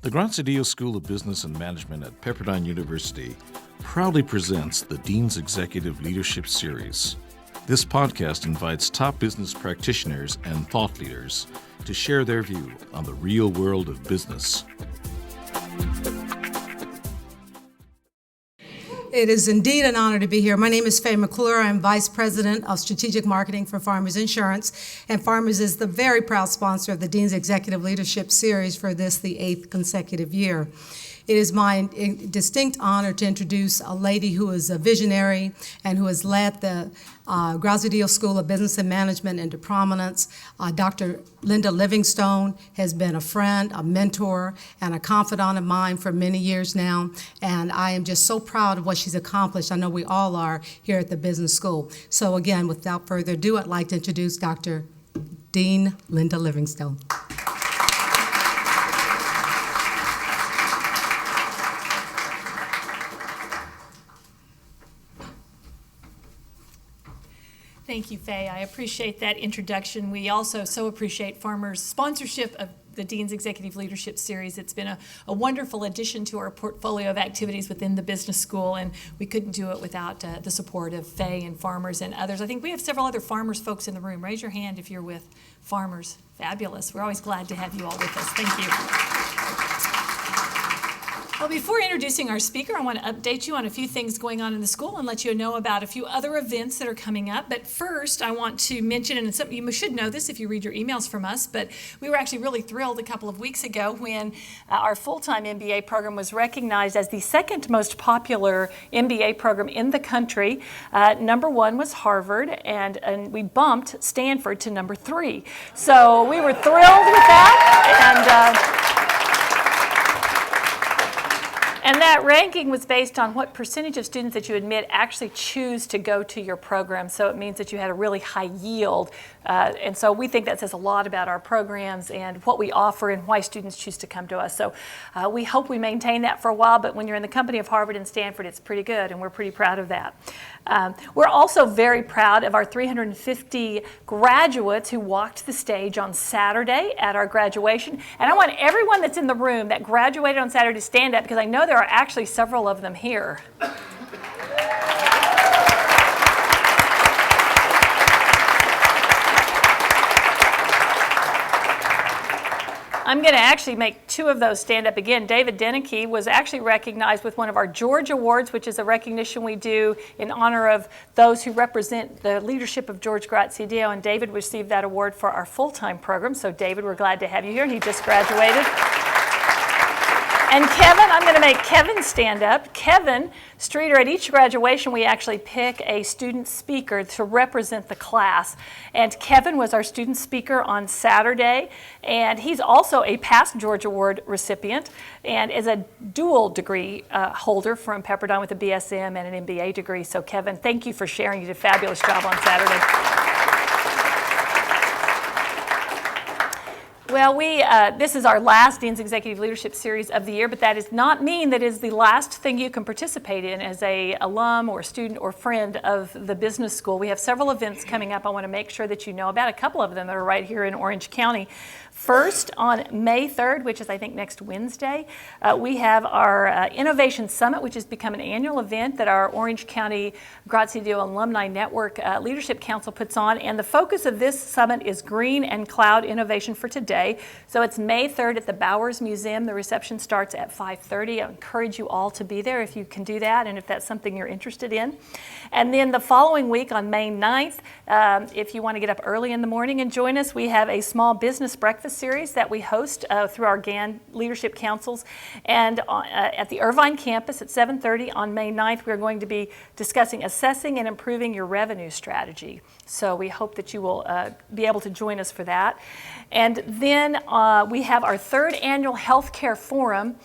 The Graziadio School of Business and Management at Pepperdine University proudly presents the Dean's Executive Leadership Series. This podcast invites top business practitioners and thought leaders to share their view on the real world of business. It is indeed an honor to be here. My name is Faye Mcclure. I'm Vice President of Strategic Marketing for Farmers Insurance, and Farmers is the very proud sponsor of the Dean's Executive Leadership Series for this, the 8th consecutive year. It is my distinct honor to introduce a lady who is a visionary and who has led the Graziadio School of Business and Management into prominence. Dr. Linda Livingstone has been a friend, a mentor, and a confidant of mine for many years now, and I am just so proud of what she's accomplished. I know we all are here at the business school. So again, without further ado, I'd like to introduce Dr. Dean Linda Livingstone. Thank you, Faye. I appreciate that introduction. We also so appreciate Farmers' sponsorship of the Dean's Executive Leadership Series. It's been a wonderful addition to our portfolio of activities within the business school, and we couldn't do it without the support of Faye and Farmers and others. I think we have several other Farmers folks in the room. Raise your hand if you're with Farmers. Fabulous. We're always glad to have you all with us. Thank you. Well, before introducing our speaker, I want to update you on a few things going on in the school and let you know about a few other events that are coming up. But first, I want to mention, and something you should know this if you read your emails from us, but we were actually really thrilled a couple of weeks ago when our full-time MBA program was recognized as the second most popular MBA program in the country. Number one was Harvard, and we bumped Stanford to number 3. So we were thrilled with that. And that ranking was based on what percentage of students that you admit actually choose to go to your program. So it means that you had a really high yield. And so we think that says a lot about our programs and what we offer and why students choose to come to us. So we hope we maintain that for a while, but when you're in the company of Harvard and Stanford, it's pretty good, and we're pretty proud of that. We're also very proud of our 350 graduates who walked the stage on Saturday at our graduation. And I want everyone that's in the room that graduated on Saturday to stand up, because I know there are actually several of them here. I'm going to actually make 2 of those stand up again. David Deneke was actually recognized with one of our George Awards, which is a recognition we do in honor of those who represent the leadership of George Graziadio, and David received that award for our full-time program. So David, we're glad to have you here, and he just graduated. And Kevin, I'm going to make Kevin stand up. Kevin Streeter, at each graduation, we actually pick a student speaker to represent the class. And Kevin was our student speaker on Saturday, and he's also a past George Award recipient and is a dual degree holder from Pepperdine with a BSM and an MBA degree. So Kevin, thank you for sharing. You did a fabulous job on Saturday. Well, this is our last Dean's Executive Leadership Series of the year, but that does not mean that it is the last thing you can participate in as an alum or student or friend of the business school. We have several events coming up I want to make sure that you know about. A couple of them that are right here in Orange County. First, on May 3rd, which is I think next Wednesday, we have our Innovation Summit, which has become an annual event that our Orange County Graziadio Alumni Network Leadership Council puts on. And the focus of this summit is green and cloud innovation for today. So it's May 3rd at the Bowers Museum. The reception starts at 5:30. I encourage you all to be there if you can do that and if that's something you're interested in. And then the following week on May 9th, if you want to get up early in the morning and join us, we have a small business breakfast series that we host through our GAN Leadership Councils. And at the Irvine campus at 7:30 on May 9th, we're going to be discussing assessing and improving your revenue strategy. So we hope that you will be able to join us for that. And then we have our 3rd annual Healthcare Forum,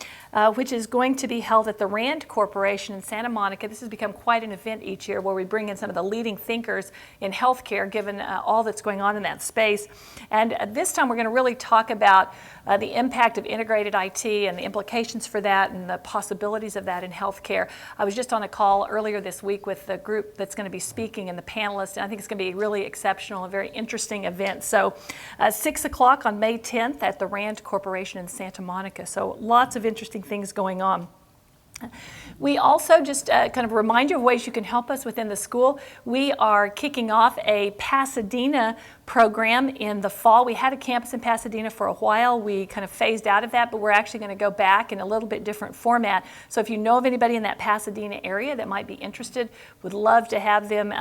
which is going to be held at the Rand Corporation in Santa Monica. This has become quite an event each year where we bring in some of the leading thinkers in healthcare, given all that's going on in that space. And this time we're going to really talk about the impact of integrated IT and the implications for that and the possibilities of that in healthcare. I was just on a call earlier this week with the group that's going to be speaking and the panelists, and I think it's going to be really exceptional, a very interesting event. So 6 o'clock on May 10th at the Rand Corporation in Santa Monica. So lots of interesting things going on. We also just kind of remind you of ways you can help us within the school. We are kicking off a Pasadena program in the fall. We had a campus in Pasadena for a while. We kind of phased out of that, but we're actually going to go back in a little bit different format. So if you know of anybody in that Pasadena area that might be interested, would love to have them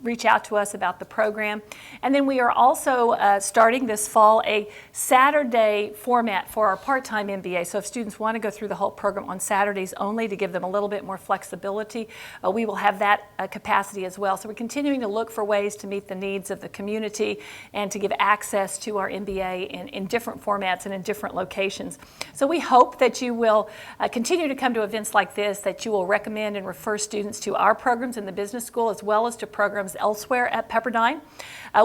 reach out to us about the program. And then we are also starting this fall a Saturday format for our part-time MBA. So if students want to go through the whole program on Saturdays only to give them a little bit more flexibility, we will have that capacity as well. So we're continuing to look for ways to meet the needs of the community and to give access to our MBA in different formats and in different locations. So we hope that you will continue to come to events like this, that you will recommend and refer students to our programs in the business school as well as to programs elsewhere at Pepperdine.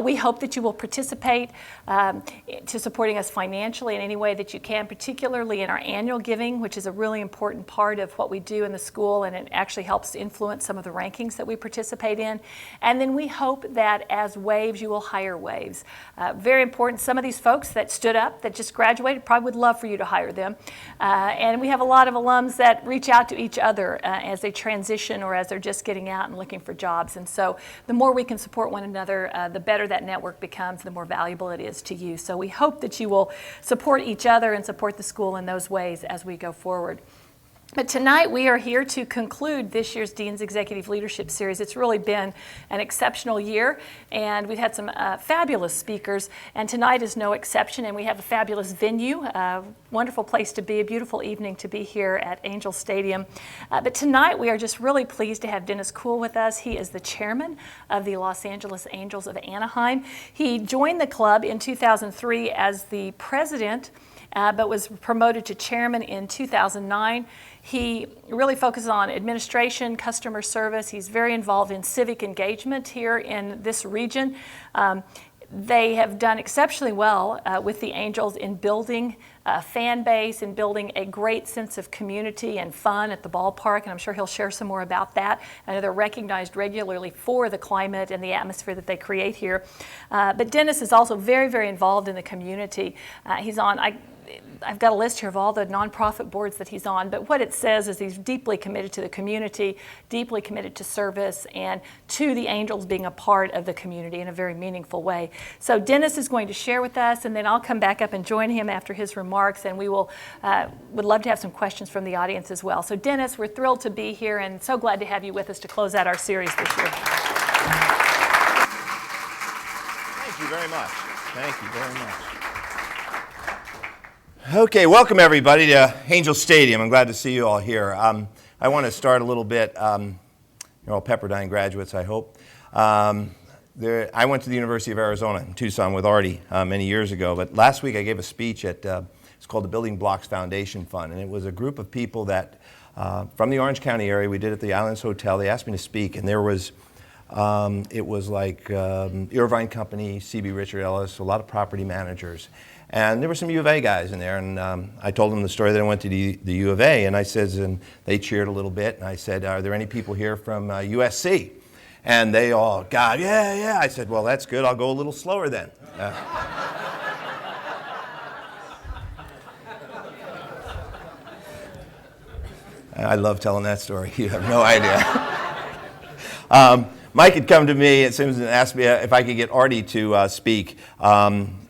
We hope that you will participate to supporting us financially in any way that you can, particularly in our annual giving, which is a really important part of what we do in the school, and it actually helps to influence some of the rankings that we participate in. And then we hope that as waves, you will hire waves. Very important. Some of these folks that stood up, that just graduated, probably would love for you to hire them. And we have a lot of alums that reach out to each other as they transition or as they're just getting out and looking for jobs. And so the more we can support one another, the better that network becomes, the more valuable it is to you. So we hope that you will support each other and support the school in those ways as we go forward. But tonight we are here to conclude this year's Dean's Executive Leadership Series. It's really been an exceptional year, and we've had some fabulous speakers, and tonight is no exception, and we have a fabulous venue, a wonderful place to be, a beautiful evening to be here at Angel Stadium. But tonight we are just really pleased to have Dennis Kuhl with us. He is the chairman of the Los Angeles Angels of Anaheim. He joined the club in 2003 as the president, but was promoted to chairman in 2009. He really focuses on administration, customer service. He's very involved in civic engagement here in this region. They have done exceptionally well with the Angels in building a fan base and building a great sense of community and fun at the ballpark, and I'm sure he'll share some more about that. I know they're recognized regularly for the climate and the atmosphere that they create here. But Dennis is also very, very involved in the community. He's on, I've got a list here of all the nonprofit boards that he's on, but what it says is he's deeply committed to the community, deeply committed to service, and to the Angels being a part of the community in a very meaningful way. So Dennis is going to share with us, and then I'll come back up and join him after his remarks, and we will would love to have some questions from the audience as well. So Dennis, we're thrilled to be here and so glad to have you with us to close out our series this year. Thank you very much. Thank you very much. Okay, welcome everybody to Angel Stadium. I'm glad to see you all here. I want to start a little bit, you're all Pepperdine graduates, I hope. I went to the University of Arizona in Tucson with Artie many years ago, but last week I gave a speech at, it's called the Building Blocks Foundation Fund, and it was a group of people that, from the Orange County area, we did at the Islands Hotel. They asked me to speak, and there was, it was like Irvine Company, C.B. Richard Ellis, a lot of property managers. And there were some U of A guys in there, and I told them the story that I went to the U of A, and I said, and they cheered a little bit, and I said, are there any people here from USC? And they all, God, yeah. I said, well, that's good. I'll go a little slower then. I love telling that story. You have no idea. Mike had come to me at Simpson and asked me if I could get Artie to speak.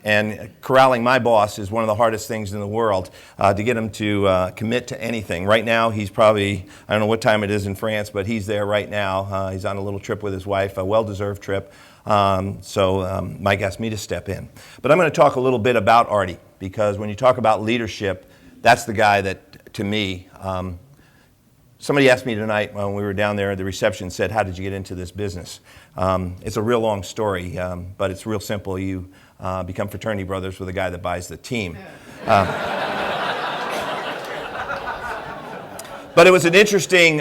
And corralling my boss is one of the hardest things in the world, to get him to commit to anything. Right now, he's probably, I don't know what time it is in France, but he's there right now. He's on a little trip with his wife, a well-deserved trip. So Mike asked me to step in. But I'm going to talk a little bit about Artie, because when you talk about leadership, that's the guy that, to me, somebody asked me tonight when we were down there at the reception, said, how did you get into this business? It's a real long story, but it's real simple. You become fraternity brothers with the guy that buys the team. But it was an interesting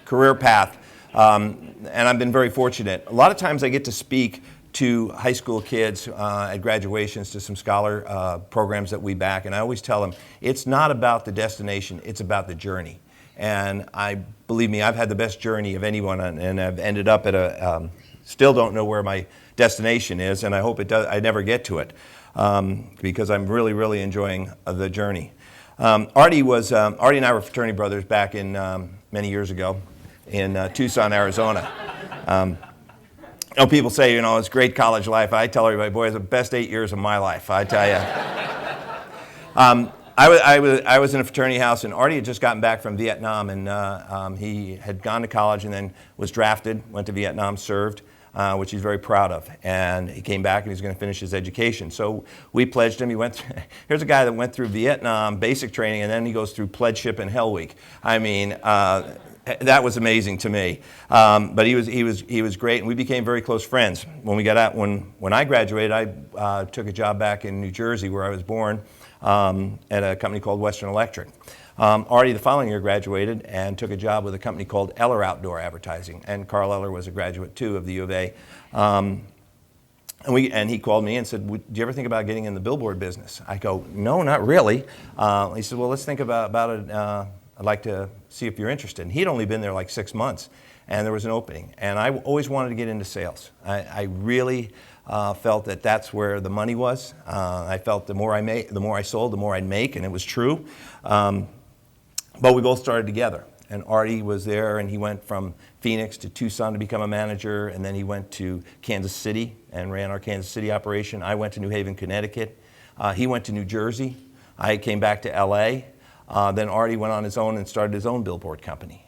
career path, and I've been very fortunate. A lot of times I get to speak to high school kids at graduations, to some scholar programs that we back, and I always tell them, it's not about the destination, it's about the journey. And believe me, I've had the best journey of anyone, and I've ended up at still don't know where my destination is, and I hope I never get to it, because I'm really, really enjoying the journey. Artie and I were fraternity brothers back in many years ago in Tucson, Arizona. People say, it's a great college life. I tell everybody, boy, it's the best 8 years of my life, I tell you. I was in a fraternity house, and Artie had just gotten back from Vietnam, and he had gone to college and then was drafted, went to Vietnam, served, which he's very proud of. And he came back and he's going to finish his education. So we pledged him. Here's a guy that went through Vietnam basic training, and then he goes through Pledgeship and Hell Week. I mean, that was amazing to me. But he was great, and we became very close friends. When we got out, when I graduated, I took a job back in New Jersey, where I was born, at a company called Western Electric. Artie, the following year, graduated and took a job with a company called Eller Outdoor Advertising, and Carl Eller was a graduate too of the U of A. And he called me and said, "Do you ever think about getting in the Billboard business?" I go, "No, not really." He said, "Well, let's think about it. I'd like to see if you're interested." And he'd only been there like 6 months, and there was an opening. And I always wanted to get into sales. I really felt that that's where the money was. I felt the more I sold, the more I'd make, and it was true. But we both started together. And Artie was there, and he went from Phoenix to Tucson to become a manager, and then he went to Kansas City and ran our Kansas City operation. I went to New Haven, Connecticut. He went to New Jersey. I came back to LA. Then Artie went on his own and started his own billboard company.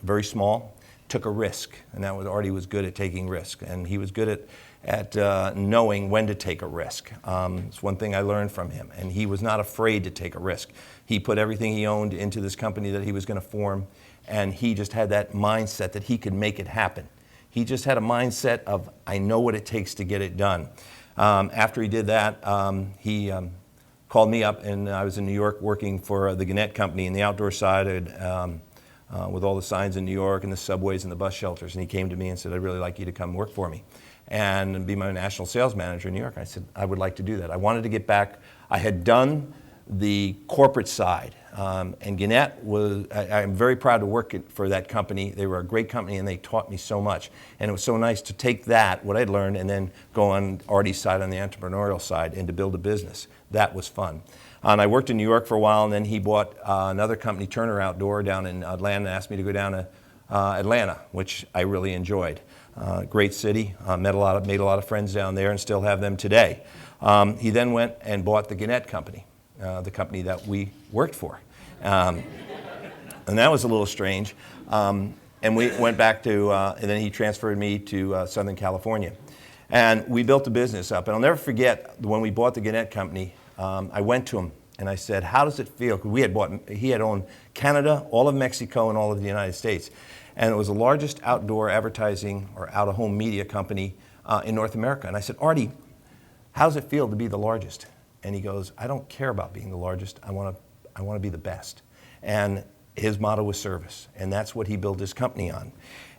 Very small, took a risk, and Artie was good at taking risk, and he was good at knowing when to take a risk. It's one thing I learned from him, and he was not afraid to take a risk. He put everything he owned into this company that he was going to form, and he just had that mindset that he could make it happen. He just had a mindset of, I know what it takes to get it done. After he did that, he called me up, and I was in New York working for the Gannett Company in the outdoor side with all the signs in New York and the subways and the bus shelters, and he came to me and said, "I'd really like you to come work for me and be my national sales manager in New York." I said, "I would like to do that." I wanted to get back. I had done the corporate side, and Gannett I'm very proud to work for that company. They were a great company, and they taught me so much. And it was so nice to take what I'd learned, and then go on Artie's side, on the entrepreneurial side, and to build a business. That was fun. And I worked in New York for a while, and then he bought another company, Turner Outdoor, down in Atlanta, and asked me to go down to Atlanta, which I really enjoyed. Great city, made a lot of friends down there, and still have them today. He then went and bought the Gannett Company, the company that we worked for. And that was a little strange. And we went back to, and then he transferred me to Southern California. And we built the business up. And I'll never forget, when we bought the Gannett Company, I went to him and I said, "How does it feel?" Because he had owned Canada, all of Mexico, and all of the United States. And it was the largest outdoor advertising or out-of-home media company in North America. And I said, "Artie, how does it feel to be the largest?" And he goes, "I don't care about being the largest. I want to be the best." And his motto was service. And that's what he built his company on.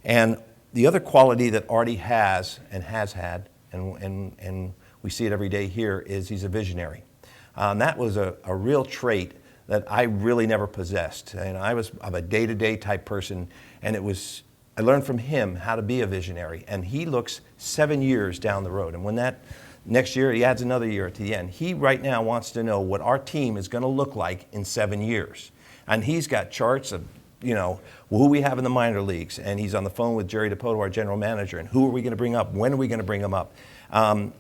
And the other quality that Artie has and has had, and we see it every day here, is he's a visionary. That was a real trait that I really never possessed. And I was of a day-to-day type person, and I learned from him how to be a visionary. And he looks 7 years down the road. And when that next year, he adds another year at the end. He right now wants to know what our team is going to look like in 7 years. And he's got charts of, who we have in the minor leagues. And he's on the phone with Jerry DePoto, our general manager, and who are we going to bring up? When are we going to bring them up?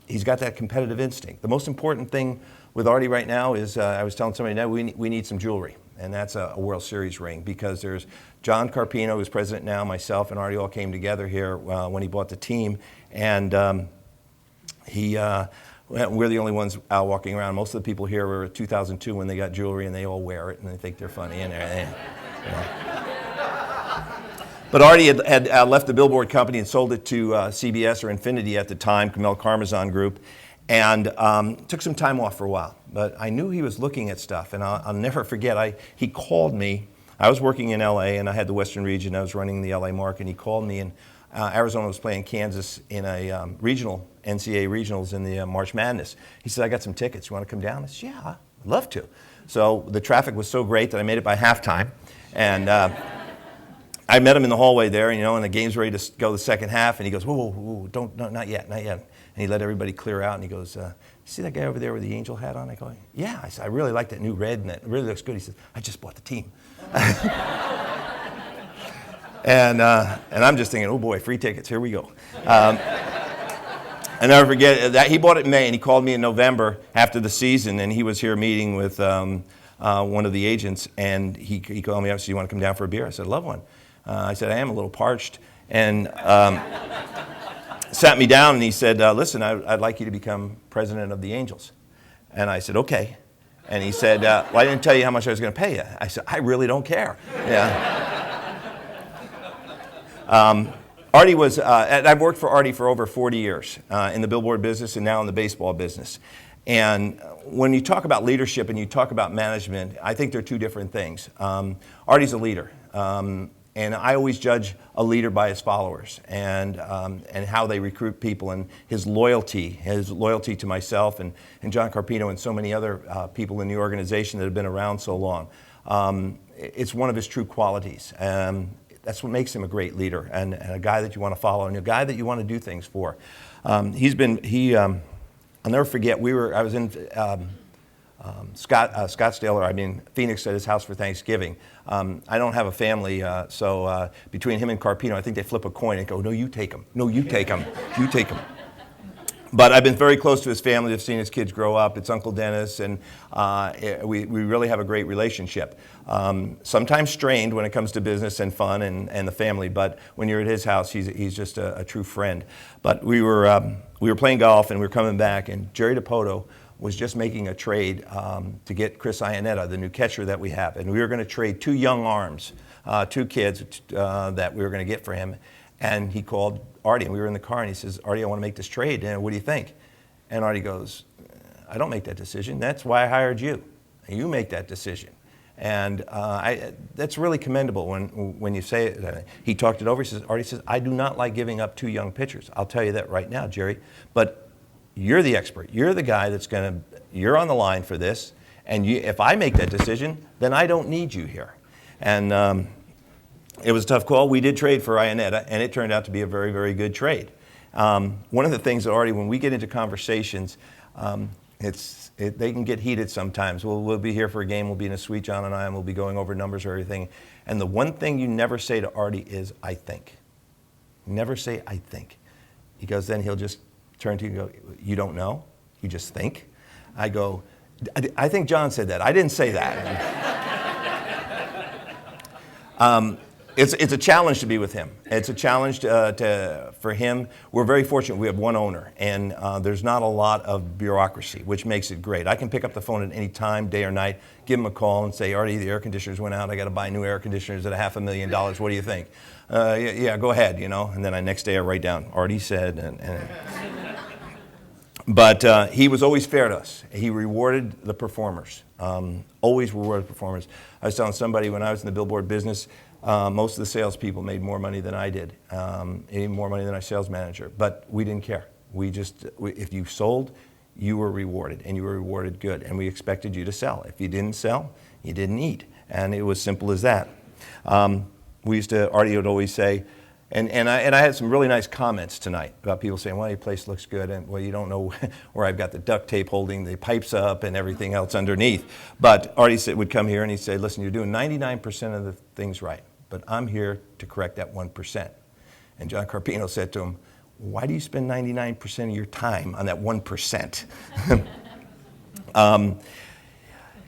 He's got that competitive instinct. The most important thing with Artie right now is, I was telling somebody now, we need some jewelry. And that's a World Series ring, because there's John Carpino, who's president now, myself, and Artie all came together here when he bought the team. And we're the only ones out walking around. Most of the people here were 2002 when they got jewelry, and they all wear it, and they think they're funny. But Artie had left the Billboard company and sold it to CBS, or Infinity at the time, Camille Carmazon Group, and took some time off for a while. But I knew he was looking at stuff, and I'll never forget, he called me. I was working in LA, and I had the Western region. I was running the LA market, and he called me, and Arizona was playing Kansas in a regional, NCAA regionals in the March Madness. He said, I got some tickets. You want to come down? I said, yeah, I'd love to. So the traffic was so great that I made it by halftime. And I met him in the hallway there, and the game's ready to go the second half. And he goes, whoa, no, not yet. And he let everybody clear out. And he goes, see that guy over there with the angel hat on? I go, yeah. I said, I really like that new red, and it really looks good. He says, I just bought the team. And I'm just thinking, oh boy, free tickets, here we go. I never forget that he bought it in May, and he called me in November after the season, and he was here meeting with one of the agents, and he called me up and said, you want to come down for a beer? I said, I'd love one. I said, I am a little parched, and sat me down, and he said, listen, I'd like you to become president of the Angels. And I said, okay. And he said, well, I didn't tell you how much I was going to pay you. I said, I really don't care. Yeah. Artie was, I've worked for Artie for over 40 years in the Billboard business and now in the baseball business. And when you talk about leadership and you talk about management, I think they're two different things. Artie's a leader. And I always judge a leader by his followers and how they recruit people, and his loyalty to myself and John Carpino and so many other people in the organization that have been around so long. It's one of his true qualities. That's what makes him a great leader and a guy that you want to follow and a guy that you want to do things for. I'll never forget, I was in Scottsdale, Phoenix at his house for Thanksgiving. I don't have a family, so between him and Carpino, I think they flip a coin and go, no, you take him. No, you take him. You take him. But I've been very close to his family. I've seen his kids grow up. It's Uncle Dennis, and we really have a great relationship. Sometimes strained when it comes to business and fun and the family, but when you're at his house, he's just a true friend. But we were playing golf, and we were coming back, and Jerry DiPoto was just making a trade to get Chris Iannetta, the new catcher that we have. And we were going to trade two young arms, two kids that we were going to get for him. And he called Artie, and we were in the car, and he says, Artie, I want to make this trade, and what do you think? And Artie goes, I don't make that decision. That's why I hired you. You make that decision. And that's really commendable when you say it. He talked it over. He says, Artie says, I do not like giving up two young pitchers. I'll tell you that right now, Jerry. But you're the expert. You're the guy you're on the line for this. And if I make that decision, then I don't need you here. And it was a tough call. We did trade for Iannetta, and it turned out to be a very, very good trade. One of the things that Artie, when we get into conversations, they can get heated sometimes. We'll be here for a game. We'll be in a suite, John and I, and we'll be going over numbers or everything. And the one thing you never say to Artie is, I think. Never say, I think. Because then he'll just turn to you and go, you don't know? You just think? I go, I think John said that. I didn't say that. It's a challenge to be with him. It's a challenge for him. We're very fortunate. We have one owner, and there's not a lot of bureaucracy, which makes it great. I can pick up the phone at any time, day or night, give him a call and say, Artie, the air conditioners went out. I got to buy new air conditioners at $500,000. What do you think? Yeah, go ahead, And then next day I write down, Artie said. But he was always fair to us. He rewarded the performers, always rewarded performers. I was telling somebody when I was in the Billboard business, most of the salespeople made more money than I did, even more money than our sales manager. But we didn't care. If you sold, you were rewarded, and you were rewarded good. And we expected you to sell. If you didn't sell, you didn't eat. And it was simple as that. Artie would always say, and I had some really nice comments tonight about people saying, well, your place looks good, and well, you don't know where I've got the duct tape holding the pipes up and everything else underneath. But Artie would come here and he'd say, listen, you're doing 99% of the things right, but I'm here to correct that 1%. And John Carpino said to him, why do you spend 99% of your time on that 1%?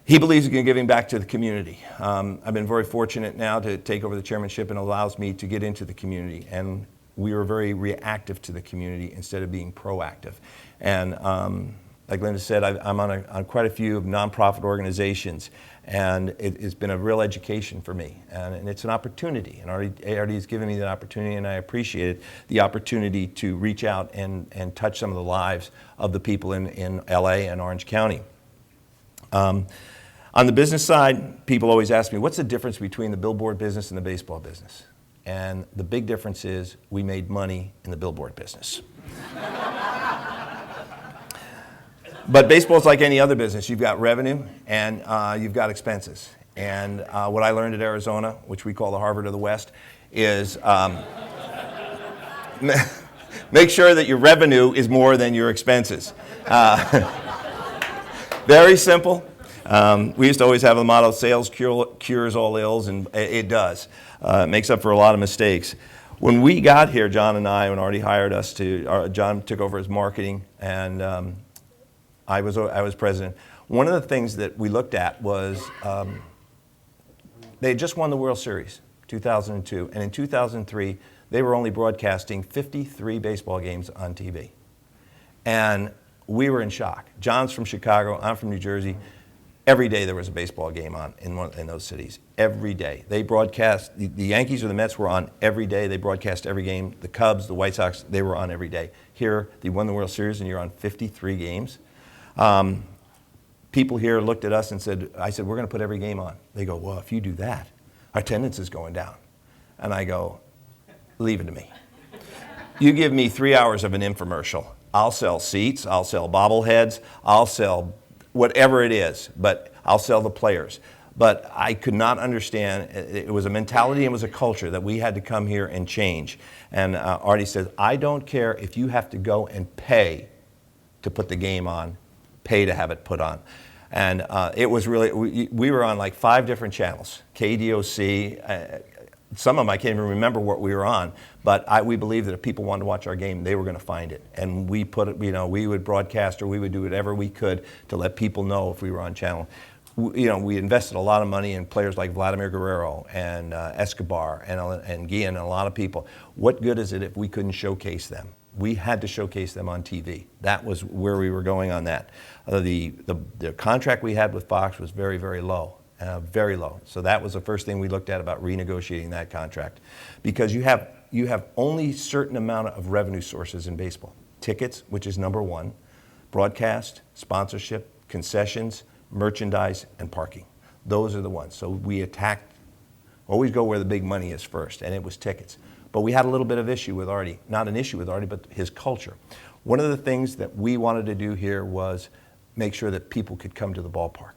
He believes in giving back to the community. I've been very fortunate now to take over the chairmanship, and allows me to get into the community. And we are very reactive to the community instead of being proactive. And like Linda said, I'm on quite a few nonprofit organizations, and it's been a real education for me. And it's an opportunity, and Artie has given me that opportunity, and I appreciate it, the opportunity to reach out and touch some of the lives of the people in LA and Orange County. On the business side, people always ask me, what's the difference between the Billboard business and the baseball business? And the big difference is we made money in the Billboard business. But baseball's like any other business. You've got revenue and you've got expenses. And what I learned at Arizona, which we call the Harvard of the West, is make sure that your revenue is more than your expenses. Very simple. We used to always have the motto, sales cures all ills, and it does. It makes up for a lot of mistakes. When we got here, John and I, when Artie hired us John took over as marketing, and I was president. One of the things that we looked at was they had just won the World Series, 2002, and in 2003, they were only broadcasting 53 baseball games on TV. And we were in shock. John's from Chicago, I'm from New Jersey. Every day there was a baseball game on in those cities. Every day. They broadcast, the Yankees or the Mets were on every day. They broadcast every game. The Cubs, the White Sox, they were on every day. Here, they won the World Series and you're on 53 games. People here looked at us and said, I said, we're going to put every game on. They go, well, if you do that, our attendance is going down. And I go, leave it to me. You give me 3 hours of an infomercial. I'll sell seats, I'll sell bobbleheads, I'll sell whatever it is, but I'll sell the players. But I could not understand, it was a mentality, it was a culture that we had to come here and change. And Artie says, I don't care if you have to go and pay to put the game on, pay to have it put on. And it was really, we were on like 5 different channels, KDOC, some of them I can't even remember what we were on, but we believed that if people wanted to watch our game, they were going to find it. And we put it, we would broadcast or we would do whatever we could to let people know if we were on channel. We invested a lot of money in players like Vladimir Guerrero and Escobar and Guillen and a lot of people. What good is it if we couldn't showcase them? We had to showcase them on TV. That was where we were going on that. The contract we had with Fox was very, very low. Very low. So that was the first thing we looked at about renegotiating that contract. Because you have only a certain amount of revenue sources in baseball. Tickets, which is number 1, broadcast, sponsorship, concessions, merchandise, and parking. Those are the ones. So we always go where the big money is first, and it was tickets. But we had a little bit of issue with Artie. Not an issue with Artie, but his culture. One of the things that we wanted to do here was make sure that people could come to the ballpark.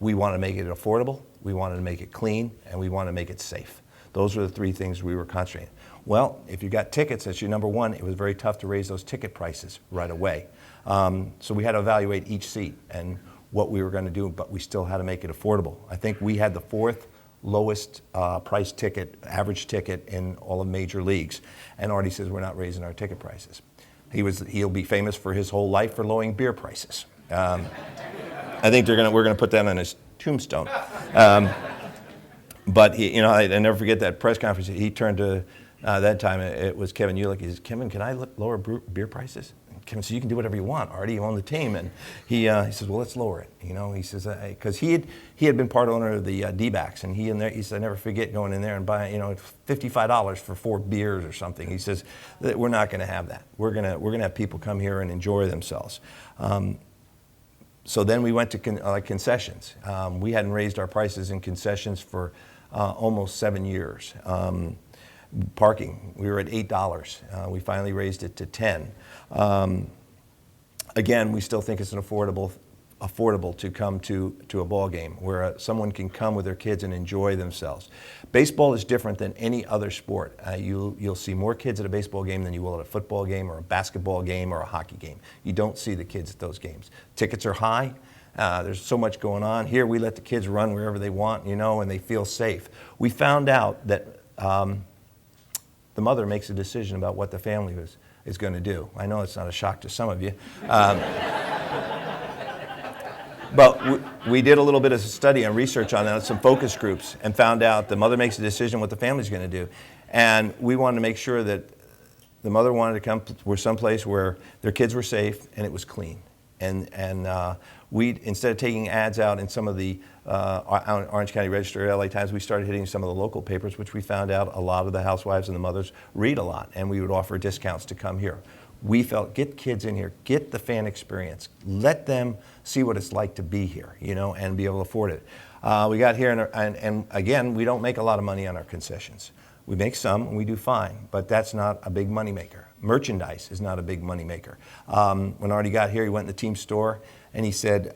We wanted to make it affordable, we wanted to make it clean, and we wanted to make it safe. Those were the 3 things we were concentrating. Well, if you got tickets, that's your number 1. It was very tough to raise those ticket prices right away. So we had to evaluate each seat and what we were going to do, but we still had to make it affordable. I think we had the 4th lowest price ticket, average ticket in all of major leagues. And Artie says we're not raising our ticket prices. He'll be famous for his whole life for lowering beer prices. I think we're going to put that on his tombstone. But I never forget that press conference. He turned to that time. It was Kevin Ulick. He says, "Kevin, can I lower beer prices?" And Kevin said, "You can do whatever you want, Artie. You own the team." And he says, "Well, let's lower it." He says because he had been part owner of the D-backs, and he said, "I never forget going in there and buying $55 for 4 beers or something." He says, "We're not going to have that. We're going to have people come here and enjoy themselves." So then we went to concessions. We hadn't raised our prices in concessions for almost 7 years. Parking, we were at $8. We finally raised it to $10. Again, we still think it's an affordable to come to a ball game where someone can come with their kids and enjoy themselves. Baseball is different than any other sport. You'll see more kids at a baseball game than you will at a football game or a basketball game or a hockey game. You don't see the kids at those games. Tickets are high. There's so much going on. Here we let the kids run wherever they want, and they feel safe. We found out that the mother makes a decision about what the family is going to do. I know it's not a shock to some of you. But we did a little bit of study and research on that, some focus groups, and found out the mother makes a decision what the family's going to do. And we wanted to make sure that the mother wanted to come someplace where their kids were safe and it was clean. And we, instead of taking ads out in some of the Orange County Register, LA Times, we started hitting some of the local papers, which we found out a lot of the housewives and the mothers read a lot, and we would offer discounts to come here. We felt, get kids in here, get the fan experience, let them see what it's like to be here, and be able to afford it. We got here, and again, we don't make a lot of money on our concessions. We make some, and we do fine, but that's not a big money maker. Merchandise is not a big money maker. When Artie got here, he went in the team store, and he said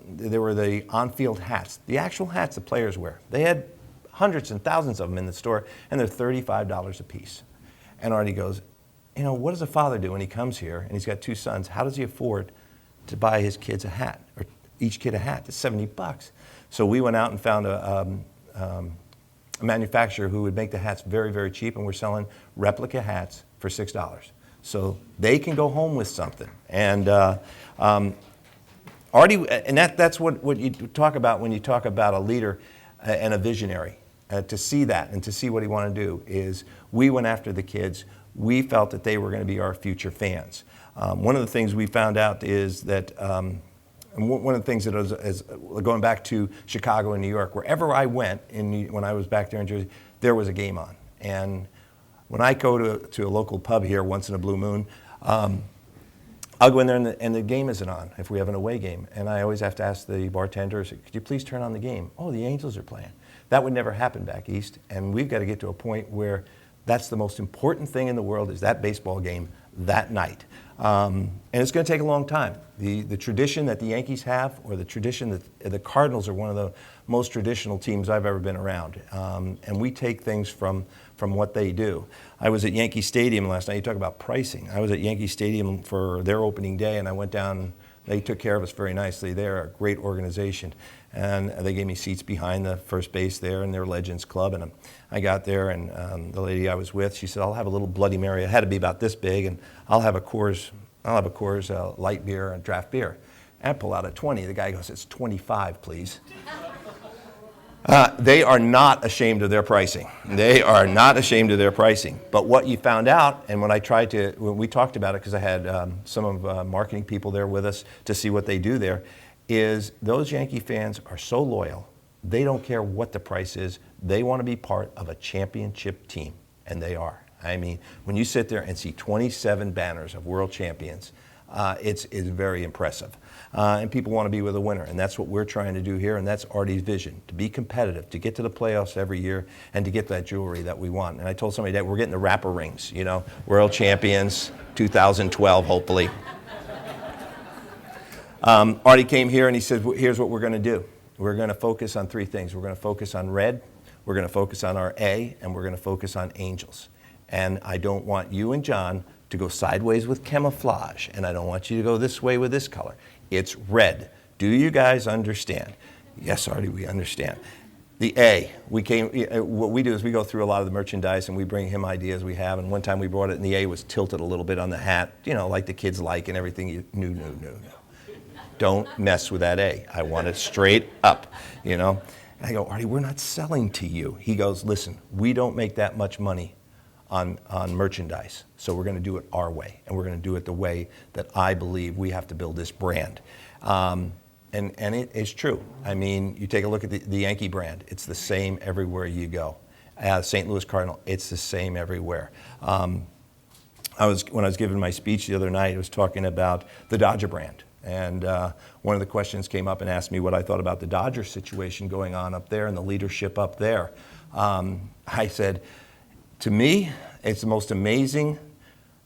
there were the on-field hats, the actual hats the players wear. They had hundreds and thousands of them in the store, and they're $35 a piece. And Artie goes, what does a father do when he comes here and he's got 2 sons? How does he afford to buy his kids a hat, or each kid a hat? It's $70. So we went out and found a manufacturer who would make the hats very, very cheap, and we're selling replica hats for $6. So they can go home with something. And Artie, and that's what you talk about when you talk about a leader and a visionary. To see that and to see what he wanted to do is we went after the kids. We felt that they were going to be our future fans. One of the things we found out is that, and one of the things that is going back to Chicago and New York, wherever I went when I was back there in Jersey, there was a game on. And when I go to a local pub here once in a blue moon, I'll go in there and the game isn't on if we have an away game. And I always have to ask the bartender, could you please turn on the game? Oh, the Angels are playing. That would never happen back east. And we've got to get to a point where that's the most important thing in the world, is that baseball game that night. And it's going to take a long time. The tradition that the Yankees have, or the tradition that the Cardinals are one of the most traditional teams I've ever been around. And we take things from what they do. I was at Yankee Stadium last night. You talk about pricing. I was at Yankee Stadium for their opening day, and I went down. They took care of us very nicely. They're a great organization. And they gave me seats behind the first base there in their Legends Club. And I got there, and the lady I was with, she said, I'll have a little Bloody Mary. It had to be about this big, and I'll have a Coors light beer and draft beer. And I pull out a 20. The guy goes, it's 25, please. They are not ashamed of their pricing. They are not ashamed of their pricing. But what you found out, and when we talked about it, because I had some of marketing people there with us to see what they do there, is those Yankee fans are so loyal. They don't care what the price is. They want to be part of a championship team, and they are. I mean, when you sit there and see 27 banners of world champions, it's very impressive. And people want to be with a winner, and that's what we're trying to do here, and that's Artie's vision, to be competitive, to get to the playoffs every year, and to get that jewelry that we want. And I told somebody that we're getting the wrapper rings, world champions, 2012, hopefully. Artie came here and he said, here's what we're going to do. We're going to focus on 3 things. We're going to focus on red, we're going to focus on our A, and we're going to focus on angels. And I don't want you and John to go sideways with camouflage, and I don't want you to go this way with this color. It's red. Do you guys understand? Yes, Artie, we understand. The A, what we do is we go through a lot of the merchandise and we bring him ideas we have, and one time we brought it and the A was tilted a little bit on the hat, like the kids like and everything. No. Don't mess with that A. I want it straight up, And I go, Artie, we're not selling to you. He goes, listen, we don't make that much money on merchandise, so we're going to do it our way, and we're going to do it the way that I believe we have to build this brand. And it is true. I mean, you take a look at the Yankee brand. It's the same everywhere you go. St. Louis Cardinal, it's the same everywhere. When I was giving my speech the other night, I was talking about the Dodger brand. And one of the questions came up and asked me what I thought about the Dodger situation going on up there and the leadership up there. I said, to me, it's the most amazing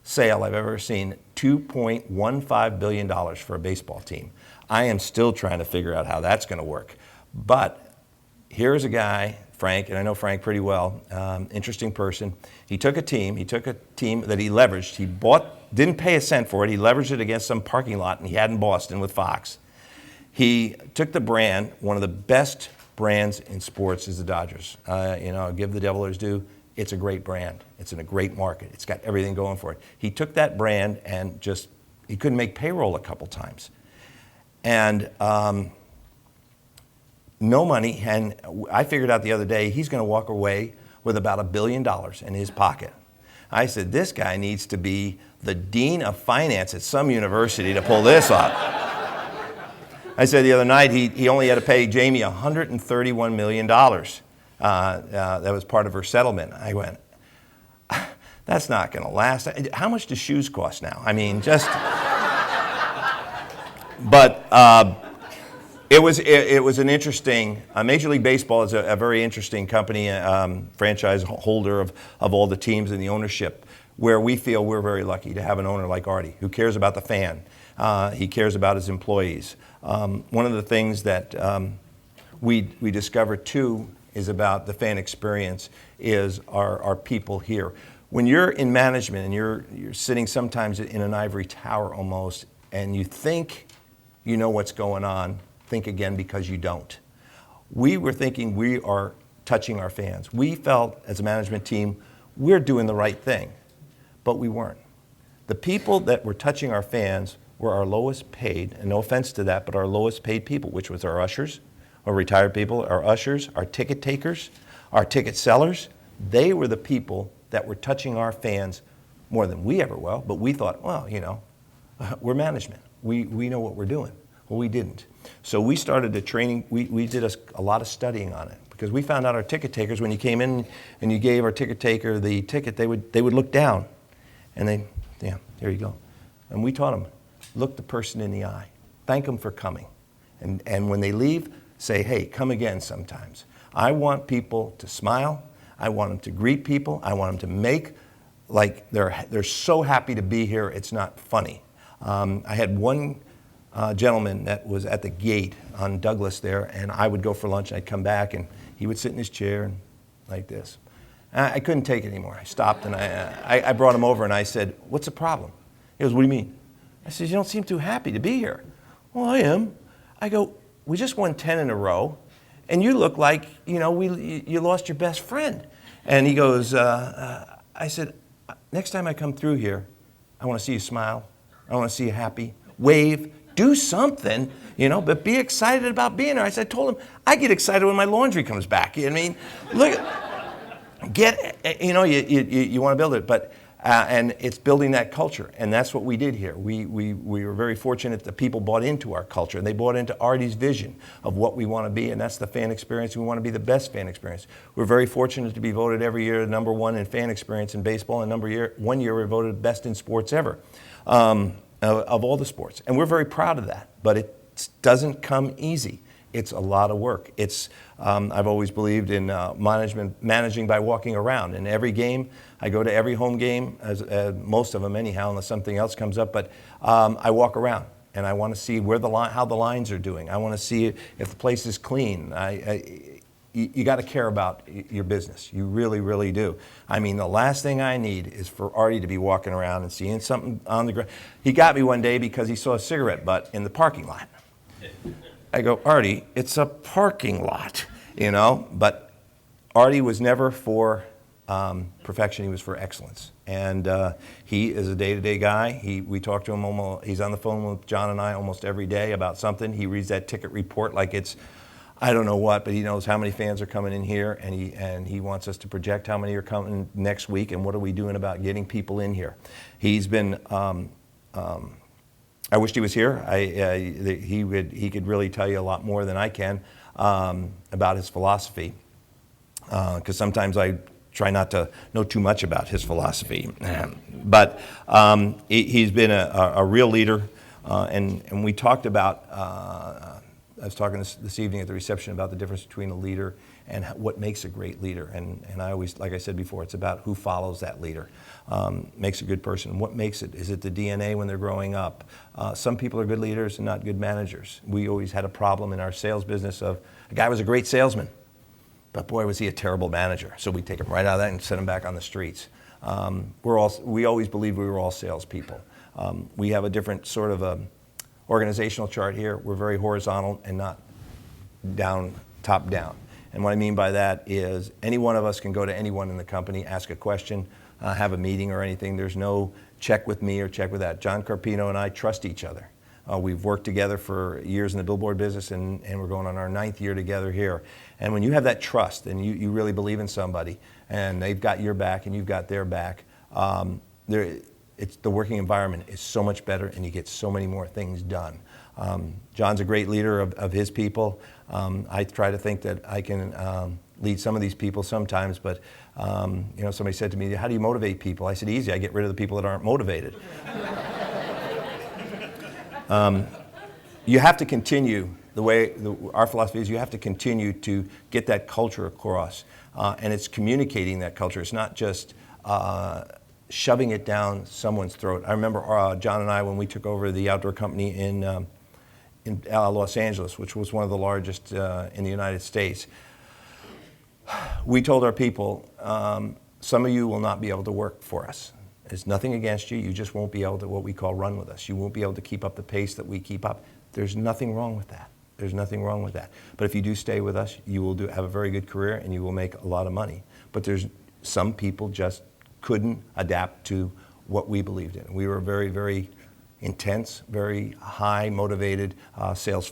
sale I've ever seen, $2.15 billion for a baseball team. I am still trying to figure out how that's going to work. But here's a guy, Frank, and I know Frank pretty well, interesting person. He took a team that he leveraged. He didn't pay a cent for it. He leveraged it against some parking lot, and he had in Boston with Fox. He took the brand, one of the best brands in sports is the Dodgers. I'll give the devil his due. It's a great brand. It's in a great market. It's got everything going for it. He took that brand and he couldn't make payroll a couple times. And no money. And I figured out the other day he's going to walk away with about $1 billion in his pocket. I said, this guy needs to be the dean of finance at some university to pull this off. I said the other night he only had to pay Jamie $131 million. That was part of her settlement. I went, that's not going to last. How much do shoes cost now? I mean, but it was an interesting, Major League Baseball is a very interesting company, franchise holder of all the teams and the ownership, where we feel we're very lucky to have an owner like Artie, who cares about the fan. He cares about his employees. One of the things that we discovered too is about the fan experience is our people here. When you're in management and you're sitting sometimes in an ivory tower almost, and you think you know what's going on, think again, because you don't. We were thinking we are touching our fans. We felt as a management team we're doing the right thing, but we weren't. The people that were touching our fans were our lowest paid, and no offense to that, but our lowest paid people, which was our ushers, our retired people, our ushers, our ticket takers, our ticket sellers. They were the people that were touching our fans more than we ever will, but we thought, well, you know, we're management. We know what we're doing. Well, we didn't. So we started the training. We did a lot of studying on it because we found out our ticket takers, when you came in and you gave our ticket taker the ticket, they would look down and yeah, there you go. And we taught them, look the person in the eye. Thank them for coming. And when they leave, say, hey, come again sometimes. I want people to smile. I want them to greet people. I want them to make like they're so happy to be here, it's not funny. I had one gentleman that was at the gate on Douglas there, and I would go for lunch, and I'd come back, and he would sit in his chair and like this. I couldn't take it anymore. I stopped, and I brought him over, and I said, what's the problem? He goes, what do you mean? I said, you don't seem too happy to be here. Well, I am. I go, we just won 10 in a row, and you look like, you know, you lost your best friend. And he goes, I said, next time I come through here, I want to see you smile. I want to see you happy. Wave. Do something, you know, but be excited about being there. I told him, I get excited when my laundry comes back. I mean, look, you know, you want to build it, but and it's building that culture, and that's what we did here. We were very fortunate that people bought into our culture, and they bought into Artie's vision of what we want to be, and that's the fan experience. We want to be the best fan experience. We're very fortunate to be voted every year #1 in fan experience in baseball, and one year we're voted best in sports ever, of all the sports. And we're very proud of that, but it doesn't come easy. It's a lot of work. It's I've always believed in managing by walking around. In every game, I go to every home game, most of them anyhow, unless something else comes up. But I walk around, and I want to see how the lines are doing. I want to see if the place is clean. You got to care about your business. You really, really do. I mean, the last thing I need is for Artie to be walking around and seeing something on the ground. He got me one day because he saw a cigarette butt in the parking lot. I go, Artie, it's a parking lot, you know. But Artie was never for perfection. He was for excellence. And he is a day-to-day guy. We talk to him he's on the phone with John and I almost every day about something. He reads that ticket report like it's, I don't know what, but he knows how many fans are coming in here, and he wants us to project how many are coming next week, and what are we doing about getting people in here. He's been, I wished he was here. He could really tell you a lot more than I can about his philosophy, because sometimes I try not to know too much about his philosophy. But he's been a real leader, and we talked about, I was talking this evening at the reception about the difference between a leader and what makes a great leader. And I always, like I said before, it's about who follows that leader. Makes a good person. What makes it? Is it the DNA when they're growing up? Some people are good leaders and not good managers. We always had a problem in our sales business of a guy was a great salesman, but boy, was he a terrible manager. So we take him right out of that and set him back on the streets. We always believed we were all salespeople. We have a different sort of organizational chart here. We're very horizontal and not top down. And what I mean by that is any one of us can go to anyone in the company, ask a question, have a meeting or anything. There's no check with me or check with that. John Carpino and I trust each other. We've worked together for years in the Billboard business, and we're going on our 9th year together here. And when you have that trust and you really believe in somebody, and they've got your back and you've got their back, the working environment is so much better, and you get so many more things done. John's a great leader of his people. I try to think that I can lead some of these people sometimes, but you know, somebody said to me, how do you motivate people? I said, easy, I get rid of the people that aren't motivated. You have to continue, our philosophy is you have to continue to get that culture across, and it's communicating that culture. It's not just shoving it down someone's throat. I remember John and I, when we took over the outdoor company in in Los Angeles, which was one of the largest in the United States. We told our people, some of you will not be able to work for us. There's nothing against you. You just won't be able to, what we call, run with us. You won't be able to keep up the pace that we keep up. There's nothing wrong with that. There's nothing wrong with that. But if you do stay with us, you will have a very good career and you will make a lot of money. But there's some people just couldn't adapt to what we believed in. We were a very, very intense, very high motivated sales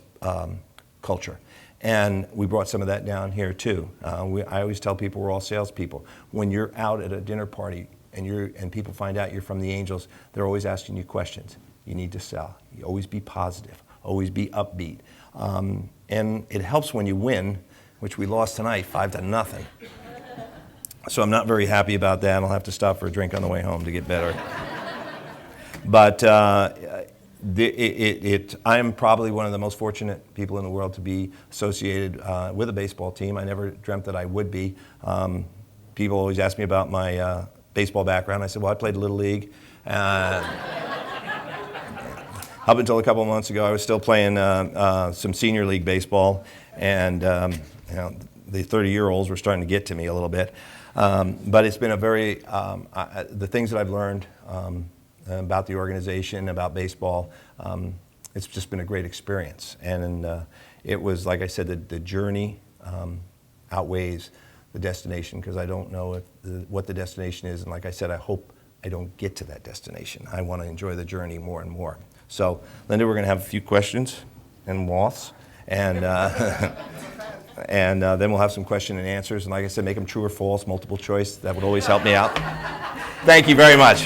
culture. And we brought some of that down here too. I always tell people we're all salespeople. When you're out at a dinner party and people find out you're from the Angels, they're always asking you questions. You need to sell. You always be positive. Always be upbeat. And it helps when you win, which we lost tonight 5-0. So I'm not very happy about that. I'll have to stop for a drink on the way home to get better. But I am probably one of the most fortunate people in the world to be associated with a baseball team. I never dreamt that I would be. People always ask me about my baseball background. I said, well, I played Little League. Up until a couple of months ago, I was still playing some senior league baseball, and the 30-year-olds were starting to get to me a little bit. But it's been a very, the things that I've learned about the organization, about baseball, it's just been a great experience. And it was, like I said, the journey outweighs the destination, because I don't know what the destination is. And like I said, I hope I don't get to that destination. I want to enjoy the journey more and more. So, Linda, we're going to have a few questions and moths, and and then we'll have some question and answers. And like I said, make them true or false, multiple choice. That would always help me out. Thank you very much.